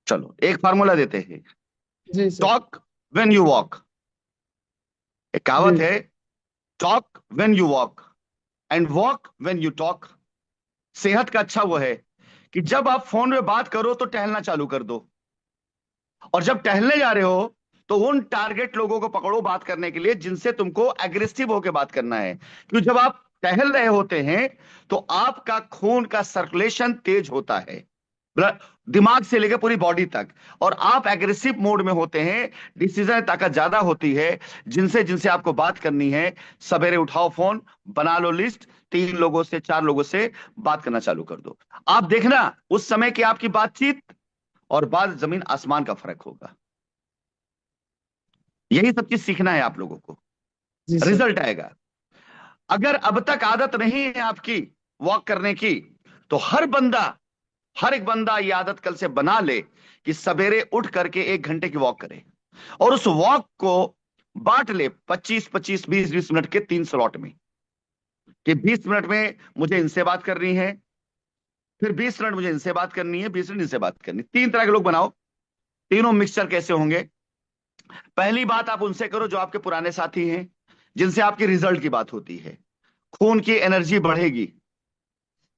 चलो एक फार्मूला देते हैं। जी sir. Talk when you walk. एक कहावत जी। है, talk when you walk and walk when you talk. सेहत का अच्छा वो है कि जब आप फोन में बात करो तो टहलना चालू कर दो, और जब टहलने जा रहे हो तो उन टारगेट लोगों को पकड़ो बात करने के लिए जिनसे तुमको एग्रेसिव होकर बात करना है, क्योंकि जब आप टहल रहे होते हैं तो आपका खून का सर्कुलेशन तेज होता है, दिमाग से लेकर पूरी बॉडी तक। और आप एग्रेसिव मोड में होते हैं, डिसीजन ताकत ज्यादा होती है। जिनसे जिनसे आपको बात करनी है, सवेरे उठाओ फोन, बना लो लिस्ट, 3 लोगों से 4 लोगों से बात करना चालू कर दो। आप देखना उस समय की आपकी बातचीत और बाद जमीन आसमान का फर्क होगा। यही सब चीज सीखना है आप लोगों को, जी सर। रिजल्ट आएगा। अगर अब तक आदत नहीं है आपकी वॉक करने की, तो हर एक बंदा ये आदत कल से बना ले कि सवेरे उठ करके 1 घंटे की वॉक करे, और उस वॉक को बांट ले 25-25, 20-20 मिनट के 3 स्लॉट में, कि 20 मिनट में मुझे इनसे बात करनी है, फिर 20 मिनट मुझे इनसे बात करनी है, 20 मिनट इनसे बात करनी है। 3 तरह के लोग बनाओ। तीनों मिक्सचर कैसे होंगे? पहली बात आप उनसे करो जो आपके पुराने साथी हैं, जिनसे आपकी रिजल्ट की बात होती है, खून की एनर्जी बढ़ेगी।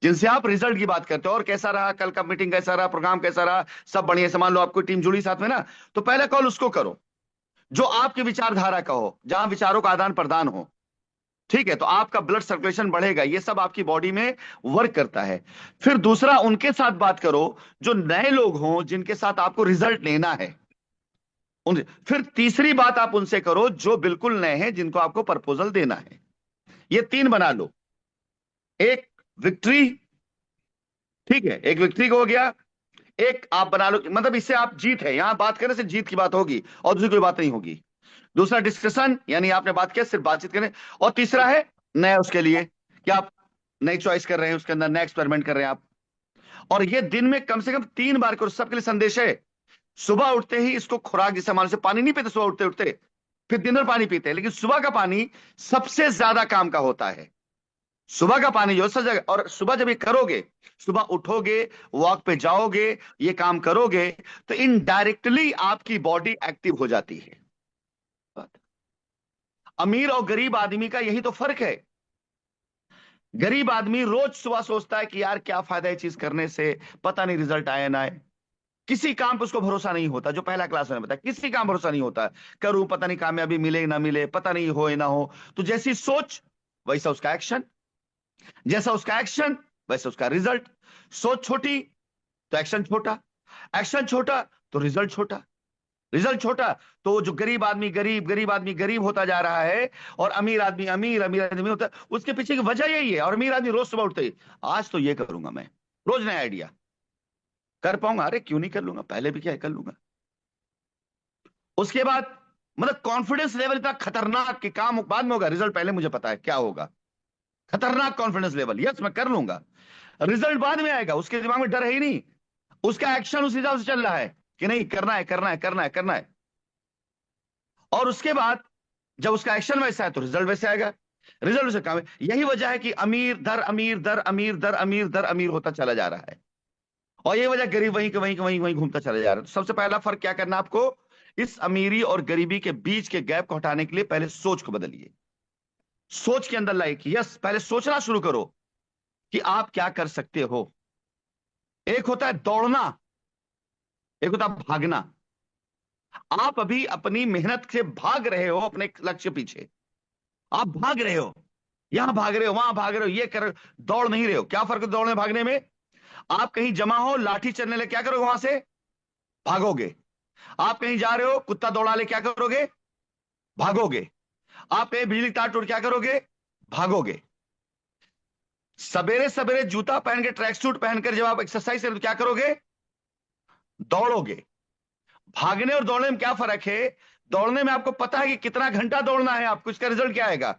जिनसे आप रिजल्ट की बात करते हो, और कैसा रहा कल का मीटिंग, कैसा रहा प्रोग्राम, कैसा रहा, सब बढ़िया से मान लो आपको टीम जुड़ी साथ में ना, तो पहला कॉल उसको करो जो आपकी विचारधारा का हो, जहां विचारों का आदान प्रदान हो। ठीक है, तो आपका ब्लड सर्कुलेशन बढ़ेगा, ये सब आपकी बॉडी में वर्क करता है। फिर दूसरा, उनके साथ बात करो जो नए लोग हों, जिनके साथ आपको रिजल्ट लेना है उन। फिर तीसरी बात आप उनसे करो जो बिल्कुल नए हैं, जिनको आपको प्रपोजल देना है। ये 3 बना लो। एक विक्ट्री, ठीक है, एक विक्ट्री को हो गया। एक आप बना लो, मतलब इससे आप जीत है, यहां बात करने से जीत की बात होगी और दूसरी कोई बात नहीं होगी। दूसरा डिस्कशन, यानी आपने बात किया, सिर्फ बातचीत करें। और तीसरा है नया, उसके लिए कि आप नई चॉइस कर रहे हैं, उसके अंदर नया एक्सपेरिमेंट कर रहे हैं आप। और ये दिन में कम से कम 3 बार करो। सबके लिए संदेश है, सुबह उठते ही इसको खुराक, जिसे मान से पानी नहीं पीते सुबह उठते उठते, फिर दिन भर पानी पीते हैं, लेकिन सुबह का पानी सबसे ज्यादा काम का होता है। सुबह का पानी जो है सब जगह, और सुबह जब ये करोगे, सुबह उठोगे, वॉक पे जाओगे, ये काम करोगे, तो इनडायरेक्टली आपकी बॉडी एक्टिव हो जाती है। अमीर और गरीब आदमी का यही तो फर्क है। गरीब आदमी रोज सुबह सोचता है कि यार क्या फायदा है चीज करने से, पता नहीं रिजल्ट आए ना आए। किसी काम पे उसको भरोसा नहीं होता, जो पहला क्लास में बताया, किसी काम भरोसा नहीं होता। करूं, पता नहीं कामयाबी मिले ना मिले, पता नहीं हो ना हो। तो जैसी सोच वैसा उसका एक्शन, जैसा उसका एक्शन वैसा उसका रिजल्ट। सोच छोटी तो एक्शन छोटा, एक्शन छोटा तो रिजल्ट छोटा, रिजल्ट छोटा तो जो गरीब आदमी गरीब, गरीब आदमी गरीब होता जा रहा है, और अमीर आदमी अमीर, अमीर आदमी होता है, उसके पीछे की वजह यही है। और अमीर आदमी रोज सुबह उठते ही, आज तो ये करूंगा मैं, रोज नया आइडिया, कर पाऊंगा, अरे क्यों नहीं कर लूंगा, पहले भी क्या है कर लूंगा। उसके बाद मतलब कॉन्फिडेंस लेवल इतना खतरनाक कि काम बाद में होगा, रिजल्ट पहले मुझे पता है क्या होगा। खतरनाक कॉन्फिडेंस लेवल, यस मैं कर लूंगा, रिजल्ट बाद में आएगा। उसके दिमाग में डर है ही नहीं, उसका एक्शन उस हिसाब से चल रहा है कि नहीं करना है, करना है, करना है, करना है। और उसके बाद जब उसका एक्शन वैसा है तो रिजल्ट वैसे आएगा। रिजल्ट वैसे काम है। यही वजह है कि अमीर दर अमीर दर अमीर दर अमीर दर अमीर होता चला जा रहा है, और यही वजह गरीब वहीं के वहीं के वहीं वहीं घूमता चला जा रहा है। तो सबसे पहला फर्क क्या करना आपको, इस अमीरी और गरीबी के बीच के गैप को हटाने के लिए पहले सोच को बदलिए। सोच के अंदर लाइए कि यस, पहले सोचना शुरू करो कि आप क्या कर सकते हो। एक होता है दौड़ना, एक होता है भागना। आप अभी अपनी मेहनत से भाग रहे हो अपने लक्ष्य पीछे, आप भाग रहे हो, यहां भाग रहे हो, वहां भाग रहे हो, ये कर, दौड़ नहीं रहे हो। क्या फर्क है दौड़ने भागने में? आप कहीं जमा हो, लाठी चलने लगे, क्या करोगे वहां से? भागोगे। आप कहीं जा रहे हो, कुत्ता दौड़ा ले, क्या करोगे? भागोगे। आप कहीं बिजली तार टूट, क्या करोगे? भागोगे। सवेरे सवेरे जूता पहन के, ट्रैक सूट पहनकर जब आप एक्सरसाइज करोगे तो क्या करोगे? दौड़ोगे। भागने और दौड़ने में क्या फर्क है? दौड़ने में आपको पता है कि कितना घंटा दौड़ना है आपको, इसका रिजल्ट क्या आएगा,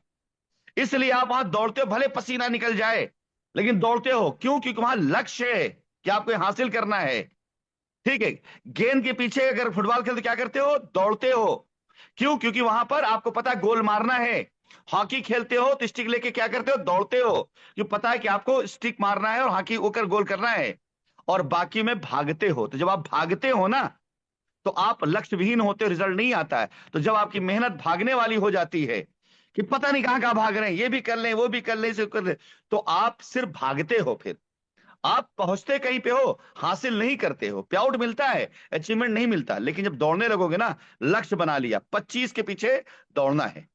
इसलिए आप वहां दौड़ते हो, भले पसीना निकल जाए, लेकिन दौड़ते हो। क्यों? क्योंकि वहां लक्ष्य है कि आपको ये हासिल करना है। ठीक है। गेंद के पीछे अगर फुटबॉल खेलते क्या करते हो? दौड़ते हो। क्यों? क्योंकि वहां पर आपको पता है गोल मारना है। हॉकी खेलते हो तो स्टिक लेके क्या करते हो? दौड़ते हो, क्योंकि पता है कि आपको स्टिक मारना है और हॉकी होकर गोल करना है। और बाकी में भागते हो। तो जब आप भागते हो ना, तो आप लक्ष्य विहीन होते, रिजल्ट नहीं आता है। तो जब आपकी मेहनत भागने वाली हो जाती है कि पता नहीं कहां कहां भाग रहे हैं, ये भी कर लें, वो भी कर लें, इसे कर लें, तो आप सिर्फ भागते हो। फिर आप पहुंचते कहीं पे हो, हासिल नहीं करते हो। प्याउट मिलता है, अचीवमेंट नहीं मिलता। लेकिन जब दौड़ने लगोगे ना, लक्ष्य बना लिया, 25 के पीछे दौड़ना है,